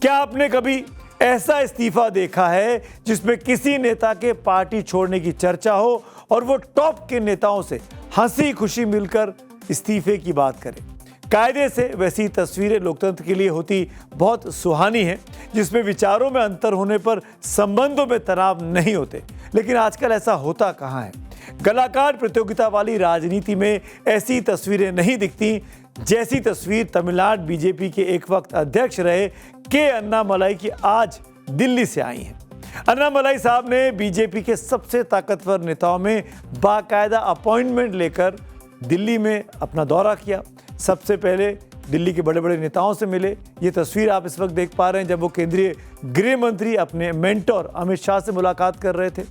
क्या आपने कभी ऐसा इस्तीफा देखा है जिसमें किसी नेता के पार्टी छोड़ने की चर्चा हो और वो टॉप के नेताओं से हंसी खुशी मिलकर इस्तीफे की बात करें? कायदे से वैसी तस्वीरें लोकतंत्र के लिए होती बहुत सुहानी हैं, जिसमें विचारों में अंतर होने पर संबंधों में तनाव नहीं होते। लेकिन आजकल ऐसा होता कहाँ है? कलाकार प्रतियोगिता वाली राजनीति में ऐसी तस्वीरें नहीं दिखती जैसी तस्वीर तमिलनाडु बीजेपी के एक वक्त अध्यक्ष रहे के अन्नामलाई की आज दिल्ली से आई है। अन्नामलाई साहब ने बीजेपी के सबसे ताकतवर नेताओं में बाकायदा अपॉइंटमेंट लेकर दिल्ली में अपना दौरा किया। सबसे पहले दिल्ली के बड़े बड़े नेताओं से मिले। ये तस्वीर आप इस वक्त देख पा रहे हैं जब वो केंद्रीय गृह मंत्री अपने मेंटोर अमित शाह से मुलाकात कर रहे थे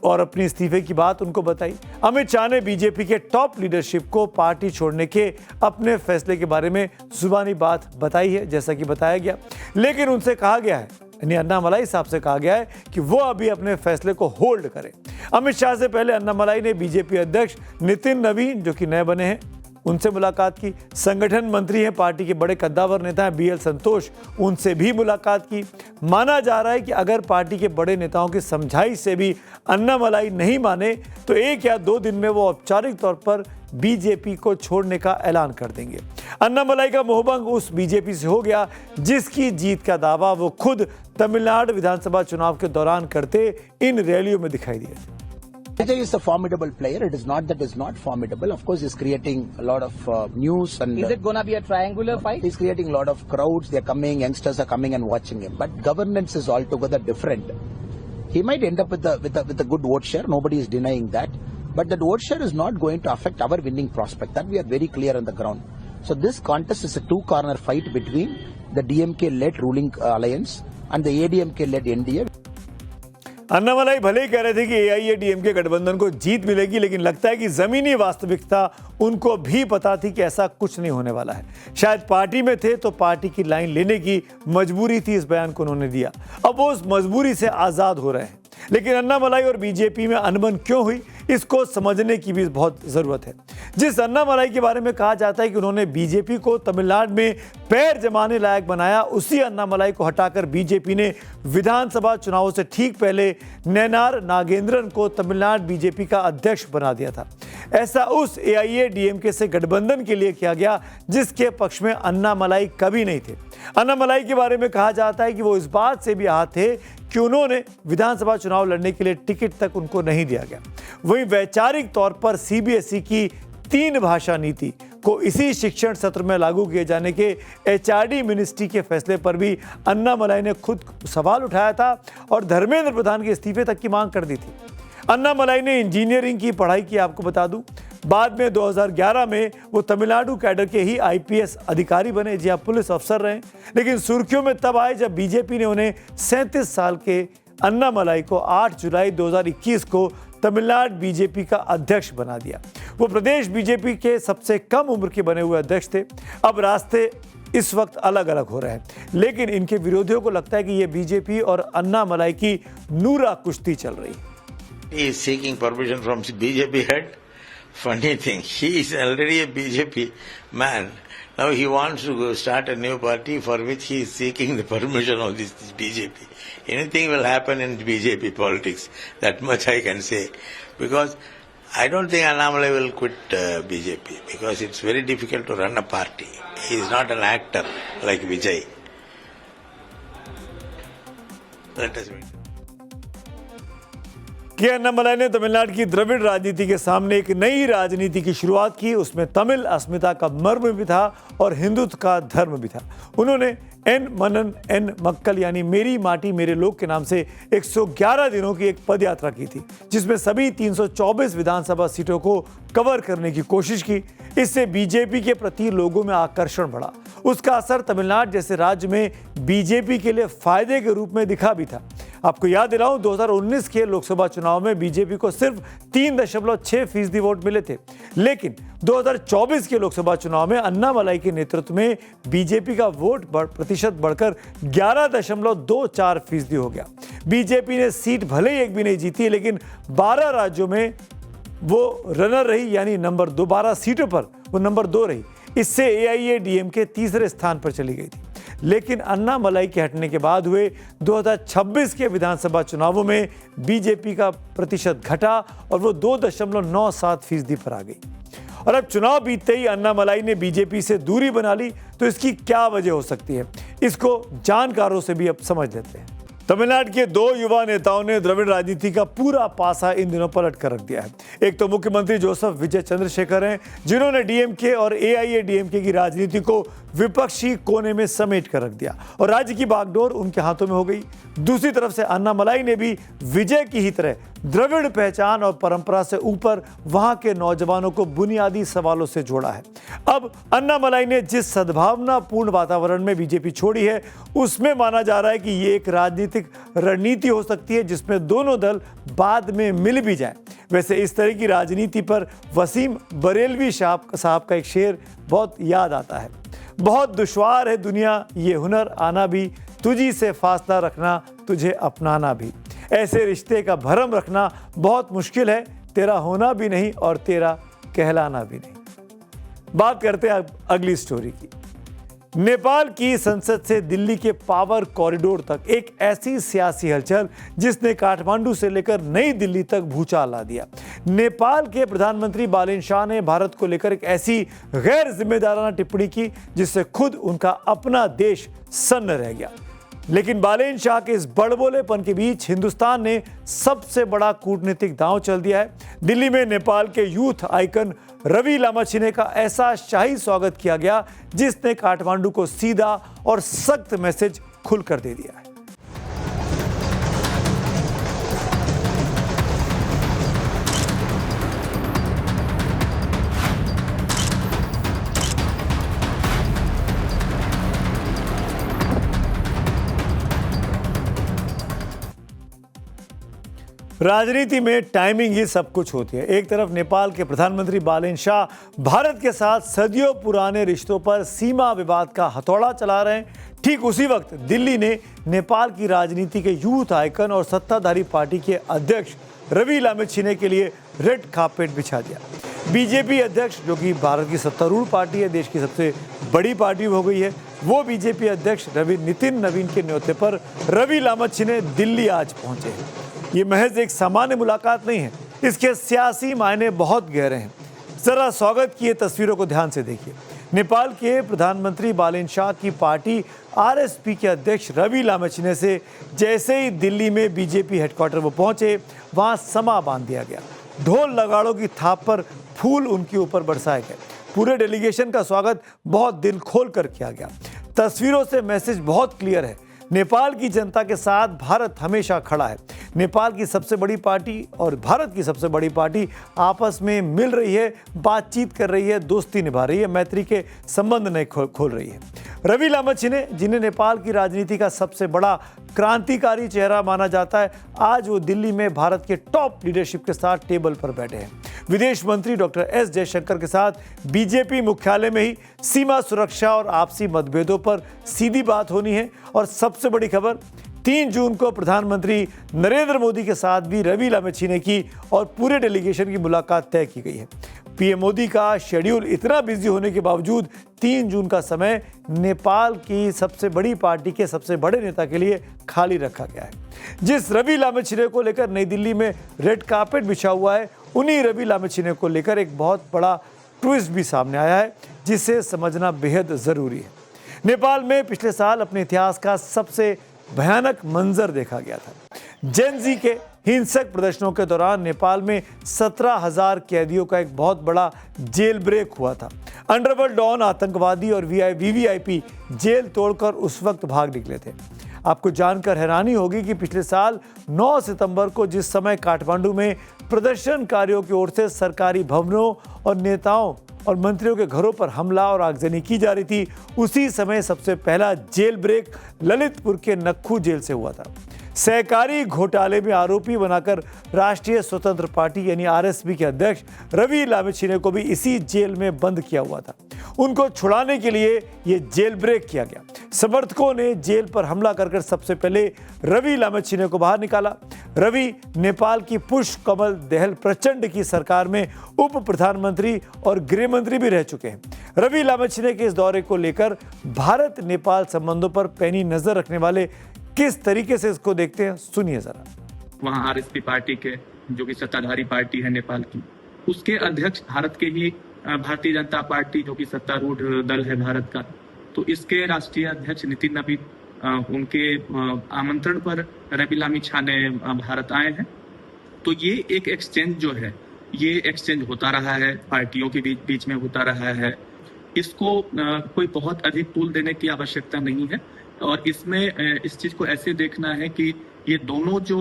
और अपनी इस्तीफे की बात उनको बताई। अमित शाह ने बीजेपी के टॉप लीडरशिप को पार्टी छोड़ने के अपने फैसले के बारे में जुबानी बात बताई है, जैसा कि बताया गया। लेकिन उनसे कहा गया है, यानी अन्नामलाई साहब से कहा गया है कि वो अभी अपने फैसले को होल्ड करें। अमित शाह से पहले अन्नामलाई ने बीजेपी अध्यक्ष नितिन नवीन, जो कि नए बने हैं, उनसे मुलाकात की। संगठन मंत्री हैं, पार्टी के बड़े कद्दावर नेता हैं BL संतोष, उनसे भी मुलाकात की। माना जा रहा है कि अगर पार्टी के बड़े नेताओं की समझाइश से भी अन्नामलाई नहीं माने तो 1 या 2 दिन में वो औपचारिक तौर पर बीजेपी को छोड़ने का ऐलान कर देंगे। अन्नामलाई का मोहभंग उस बीजेपी से हो गया जिसकी जीत का दावा वो खुद तमिलनाडु विधानसभा चुनाव के दौरान करते इन रैलियों में दिखाई दिए। Vijay is a formidable player. It is not that he's not formidable. Of course, he's creating a lot of news and. Is it going to be a triangular fight? He's creating a lot of crowds. They're coming. Youngsters are coming and watching him. But governance is altogether different. He might end up with a good vote share. Nobody is denying that. But that vote share is not going to affect our winning prospect. That we are very clear on the ground. So this contest is a two-corner fight between the DMK-led ruling alliance and the ADMK-led NDA. Annamalai भले ही कह रहे थे कि AIADMK गठबंधन को जीत मिलेगी, लेकिन लगता है कि जमीनी वास्तविकता उनको भी पता थी कि ऐसा कुछ नहीं होने वाला है। शायद पार्टी में थे तो पार्टी की लाइन लेने की मजबूरी थी, इस बयान को उन्होंने दिया। अब वो उस मजबूरी से आज़ाद हो रहे हैं। लेकिन अन्नामलाई और बीजेपी में अनबन क्यों हुई, इसको समझने की भी बहुत ज़रूरत है। जिस अन्नामलाई के बारे में कहा जाता है कि उन्होंने बीजेपी को तमिलनाडु में पैर जमाने लायक बनाया, उसी अन्नामलाई को हटाकर बीजेपी ने विधानसभा चुनावों से ठीक पहले नैनार नागेंद्रन को तमिलनाडु बीजेपी का अध्यक्ष बना दिया था। ऐसा उस AIADMK से गठबंधन के लिए किया गया जिसके पक्ष में अन्नामलाई कभी नहीं थे। अन्नामलाई के बारे में कहा जाता है कि वो इस बात से भी आहत थे कि उन्होंने विधानसभा चुनाव लड़ने के लिए टिकट तक उनको नहीं दिया गया। वहीं वैचारिक तौर पर CBSE की 3 भाषा नीति को इसी शिक्षण सत्र में लागू किए जाने के HRD मिनिस्ट्री के फैसले पर भी अन्नामलाई ने खुद सवाल उठाया था और धर्मेंद्र प्रधान के इस्तीफे तक की मांग कर दी थी। अन्नामलाई ने इंजीनियरिंग की पढ़ाई की, आपको बता दूं। बाद में 2011 में वो तमिलनाडु कैडर के ही IPS अधिकारी बने, जी आप पुलिस अफसर रहे। लेकिन सुर्खियों में तब आए जब बीजेपी ने उन्हें 37 साल के अन्नामलाई को 8 जुलाई 2021 को तमिलनाडु बीजेपी का अध्यक्ष बना दिया। वो प्रदेश बीजेपी के सबसे कम उम्र के बने हुए अध्यक्ष थे। अब रास्ते इस वक्त अलग अलग हो रहे हैं, लेकिन इनके विरोधियों को लगता है कि ये बीजेपी और अन्नामलाई की नूरा कुश्ती चल रही है। He is seeking permission from BJP head. Funny thing, he is already a BJP man. Now he wants to go start a new party for which he is seeking the permission of this BJP. Anything will happen in BJP politics. That much I can say. Because I don't think Annamalai will quit BJP. Because it's very difficult to run a party. He is not an actor like Vijay. Let us wait. के अन्नामलाई ने तमिलनाडु की द्रविड़ राजनीति के सामने एक नई राजनीति की शुरुआत की। उसमें तमिल अस्मिता का मर्म भी था और हिंदुत्व का धर्म भी था। उन्होंने एन मनन एन मक्कल यानी मेरी माटी मेरे लोग के नाम से 111 दिनों की एक पद यात्रा की थी, जिसमें सभी 324 विधानसभा सीटों को कवर करने की कोशिश की। इससे बीजेपी के प्रति लोगों में आकर्षण बढ़ा। उसका असर तमिलनाडु जैसे राज्य में बीजेपी के लिए फायदे के रूप में दिखा भी था। आपको याद दिलाऊं, 2019 के लोकसभा चुनाव में बीजेपी को सिर्फ 3.6% वोट मिले थे, लेकिन 2024 के लोकसभा चुनाव में अन्नामलाई के नेतृत्व में बीजेपी का वोट प्रतिशत बढ़कर 11.24% हो गया। बीजेपी ने सीट भले ही एक भी नहीं जीती, लेकिन 12 राज्यों में वो रनर रही, यानी नंबर 12 सीटों पर वो नंबर 2 रही। इससे AIADMK तीसरे स्थान पर चली गई थी। लेकिन अन्ना मलाई के हटने के बाद हुए 2026 के विधानसभा चुनावों में बीजेपी का प्रतिशत घटा और वो 2.97% पर आ गई। और अब चुनाव बीतते ही अन्ना मलाई ने बीजेपी से दूरी बना ली, तो इसकी क्या वजह हो सकती है, इसको जानकारों से भी अब समझ लेते हैं। तमिलनाडु के 2 युवा नेताओं ने द्रविड़ राजनीति का पूरा पासा इन दिनों पलट कर रख दिया है। एक तो मुख्यमंत्री जोसेफ विजय चंद्रशेखर हैं, जिन्होंने डीएमके और एआईएडीएमके की राजनीति को विपक्षी कोने में समेट कर रख दिया और राज्य की बागडोर उनके हाथों में हो गई। दूसरी तरफ से अन्ना मलाई ने भी विजय की ही तरह द्रविड़ पहचान और परंपरा से ऊपर वहां के नौजवानों को बुनियादी सवालों से जोड़ा है। अब अन्ना मलाई ने जिस सद्भावनापूर्ण वातावरण में बीजेपी छोड़ी है, उसमें माना जा रहा है कि ये एक राजनीतिक रणनीति हो सकती है जिसमें दोनों दल बाद में मिल भी जाए। वैसे इस तरह की राजनीति पर वसीम बरेलवी साहब का एक शेर बहुत याद आता है। बहुत दुश्वार है दुनिया ये हुनर आना भी, तुझी से फासला रखना तुझे अपनाना भी। ऐसे रिश्ते का भरम रखना बहुत मुश्किल है, तेरा होना भी नहीं और तेरा कहलाना भी नहीं। बात करते हैं अगली स्टोरी की। नेपाल की संसद से दिल्ली के पावर कॉरिडोर तक एक ऐसी सियासी हलचल जिसने काठमांडू से लेकर नई दिल्ली तक भूचाल ला दिया। नेपाल के प्रधानमंत्री बालेन शाह ने भारत को लेकर एक ऐसी गैर जिम्मेदाराना टिप्पणी की जिससे खुद उनका अपना देश सन्न रह गया। लेकिन बालेन शाह के इस बड़बोलेपन के बीच हिंदुस्तान ने सबसे बड़ा कूटनीतिक दांव चल दिया है। दिल्ली में नेपाल के यूथ आइकन रवि लामछिने का ऐसा शाही स्वागत किया गया जिसने काठमांडू को सीधा और सख्त मैसेज खुलकर दे दिया है। राजनीति में टाइमिंग ही सब कुछ होती है। एक तरफ नेपाल के प्रधानमंत्री बालेन शाह भारत के साथ सदियों पुराने रिश्तों पर सीमा विवाद का हथौड़ा चला रहे हैं, ठीक उसी वक्त दिल्ली ने नेपाल की राजनीति के यूथ आइकन और सत्ताधारी पार्टी के अध्यक्ष रवि लामछिने के लिए रेड कार्पेट बिछा दिया। बीजेपी अध्यक्ष, जो कि भारत की सत्तारूढ़ पार्टी है, देश की सबसे बड़ी पार्टी हो गई है, वो बीजेपी अध्यक्ष नितिन नवीन के न्योते पर रवि लामछिने दिल्ली आज पहुंचे हैं। ये महज एक सामान्य मुलाकात नहीं है, इसके सियासी मायने बहुत गहरे हैं। जरा स्वागत की ये तस्वीरों को ध्यान से देखिए। नेपाल के प्रधानमंत्री बालेन शाह की पार्टी आरएसपी के अध्यक्ष रवि लामछिने से जैसे ही दिल्ली में बीजेपी हेडक्वार्टर वो पहुंचे, वहां समा बांध दिया गया। ढोल नगाड़ों की थाप पर फूल उनके ऊपर बरसाए गए। पूरे डेलीगेशन का स्वागत बहुत दिल खोल कर किया गया। तस्वीरों से मैसेज बहुत क्लियर है, नेपाल की जनता के साथ भारत हमेशा खड़ा है। नेपाल की सबसे बड़ी पार्टी और भारत की सबसे बड़ी पार्टी आपस में मिल रही है, बातचीत कर रही है, दोस्ती निभा रही है, मैत्री के संबंध नहीं खोल रही है। रवि लामछिने, जिन्हें नेपाल की राजनीति का सबसे बड़ा क्रांतिकारी चेहरा माना जाता है, आज वो दिल्ली में भारत के टॉप लीडरशिप के साथ टेबल पर बैठे हैं। विदेश मंत्री डॉक्टर एस जयशंकर के साथ बीजेपी मुख्यालय में ही सीमा सुरक्षा और आपसी मतभेदों पर सीधी बात होनी है। और सबसे बड़ी खबर, 3 जून को प्रधानमंत्री नरेंद्र मोदी के साथ भी रवि लामछिने की और पूरे डेलीगेशन की मुलाकात तय की गई है। पीएम मोदी का शेड्यूल इतना बिजी होने के बावजूद 3 जून का समय नेपाल की सबसे बड़ी पार्टी के सबसे बड़े नेता के लिए खाली रखा गया है। जिस रवि लामछिने को लेकर नई दिल्ली में रेड कार्पेट बिछा हुआ है, उन्हीं रवि लामछिने को लेकर एक बहुत बड़ा ट्विस्ट भी सामने आया है, जिसे समझना बेहद जरूरी है। नेपाल में पिछले साल अपने इतिहास का सबसे भयानक मंजर देखा गया था। जेन जी के हिंसक प्रदर्शनों के दौरान नेपाल में 17,000 कैदियों का एक बहुत बड़ा जेल ब्रेक हुआ था। अंडरवर्ल्ड डॉन, आतंकवादी और वीवीआईपी जेल तोड़कर उस वक्त भाग निकले थे। आपको जानकर हैरानी होगी कि पिछले साल 9 सितंबर को जिस समय काठमांडू में प्रदर्शनकारियों की ओर से सरकारी भवनों और नेताओं और मंत्रियों के घरों पर हमला और आगजनी की जा रही थी, उसी समय सबसे पहला जेल ब्रेक ललितपुर के नक्खू जेल से हुआ था। सहकारी घोटाले में आरोपी बनाकर राष्ट्रीय स्वतंत्र पार्टी यानी आरएसपी के अध्यक्ष रवि लामछिने को भी इसी जेल में बंद किया हुआ था। उनको छुड़ाने के लिए ये जेल ब्रेक किया गया। समर्थकों ने जेल पर हमला कर सबसे पहले रवि लामछिने को बाहर निकाला। रवि नेपाल की पुष्प कमल दहल प्रचंड की सरकार में उप प्रधानमंत्री और गृह मंत्री भी रह चुके हैं। रवि लामछिने के इस दौरे को लेकर भारत नेपाल संबंधों पर पैनी नजर रखने वाले किस तरीके से इसको देखते हैं, सुनिए जरा। वहाँ आरएसपी पार्टी के, जो कि सत्ताधारी पार्टी है नेपाल की, उसके अध्यक्ष भारत के ही भारतीय जनता पार्टी, जो कि सत्तारूढ़ दल है भारत का, तो इसके राष्ट्रीय अध्यक्ष नितिन नबीन उनके आमंत्रण पर रवि लामिछाने भारत आए हैं। तो ये एक एक्सचेंज जो है, ये एक्सचेंज होता रहा है, पार्टियों के बीच में होता रहा है। इसको कोई बहुत अधिक तूल देने की आवश्यकता नहीं है और इसमें इस चीज को ऐसे देखना है कि ये दोनों जो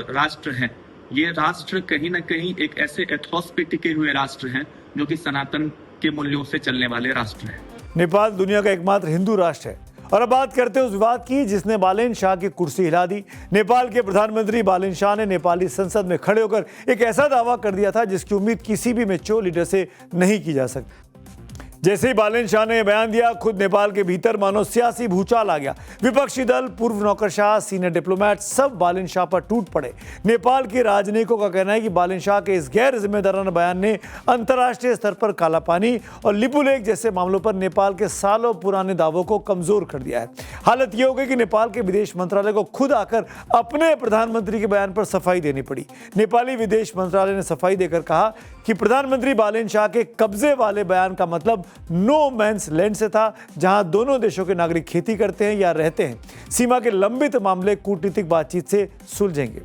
राष्ट्र हैं, ये राष्ट्र कहीं ना कहीं एक ऐसे एथोस पे टिके हुए राष्ट्र हैं जो कि सनातन के मूल्यों से चलने वाले राष्ट्र हैं। नेपाल दुनिया का एकमात्र हिंदू राष्ट्र है। और अब बात करते हैं उस विवाद की जिसने बालेन शाह की कुर्सी हिला दी। नेपाल के प्रधानमंत्री बालेन शाह ने नेपाली संसद में खड़े होकर एक ऐसा दावा कर दिया था जिसकी उम्मीद किसी भी मैच्योर लीडर से नहीं की जा सकती। जैसे ही बालेन शाह ने बयान दिया, खुद नेपाल के भीतर मानो सियासी भूचाल आ गया। विपक्षी दल, पूर्व नौकरशाह, सीनियर डिप्लोमेट सब बालेन शाह पर टूट पड़े। नेपाल के राजनयिकों का कहना है कि बालेन शाह के इस गैर जिम्मेदाराना बयान ने अंतर्राष्ट्रीय स्तर पर काला पानी और लिपुलेख जैसे मामलों पर नेपाल के सालों पुराने दावों को कमजोर कर दिया है। हालत यह हो गई कि नेपाल के विदेश मंत्रालय को खुद आकर अपने प्रधानमंत्री के बयान पर सफाई देनी पड़ी। नेपाली विदेश मंत्रालय ने सफाई देकर कहा कि प्रधानमंत्री बालेन शाह के कब्जे वाले बयान का मतलब नो मैंस लैंड से था, जहां दोनों देशों के नागरिक खेती करते हैं या रहते हैं। सीमा के लंबित मामले कूटनीतिक बातचीत से सुलझेंगे।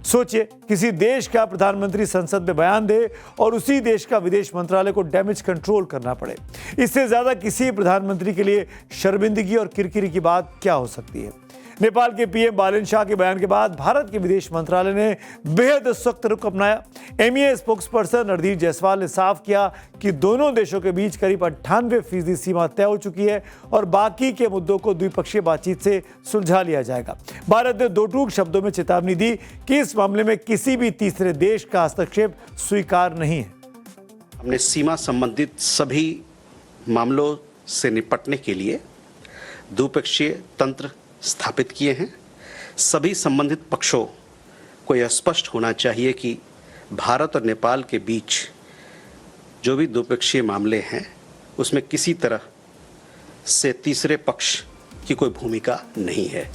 सोचिए, किसी देश का प्रधानमंत्री संसद में बयान दे और उसी देश का विदेश मंत्रालय को डैमेज कंट्रोल करना पड़े। इससे ज्यादा किसी प्रधानमंत्री के लिए शर्मिंदगी और किरकिरी की बात क्या हो सकती है। नेपाल के पीएम बालेन शाह के बयान के बाद भारत के विदेश मंत्रालय ने बेहद सख्त रुख अपनाया। एमईए स्पोक्सपर्सन रणधीर जायसवाल ने साफ किया कि दोनों देशों के बीच करीब 98% सीमा तय हो चुकी है और बाकी के मुद्दों को द्विपक्षीय बातचीत से सुलझा लिया जाएगा। भारत ने दो टूक शब्दों में चेतावनी दी कि इस मामले में किसी भी तीसरे देश का हस्तक्षेप स्वीकार नहीं है। हमने सीमा संबंधित सभी मामलों से निपटने के लिए द्विपक्षीय तंत्र स्थापित किए हैं। सभी संबंधित पक्षों को यह स्पष्ट होना चाहिए कि भारत और नेपाल के बीच जो भी द्विपक्षीय मामले हैं उसमें किसी तरह से तीसरे पक्ष की कोई भूमिका नहीं है।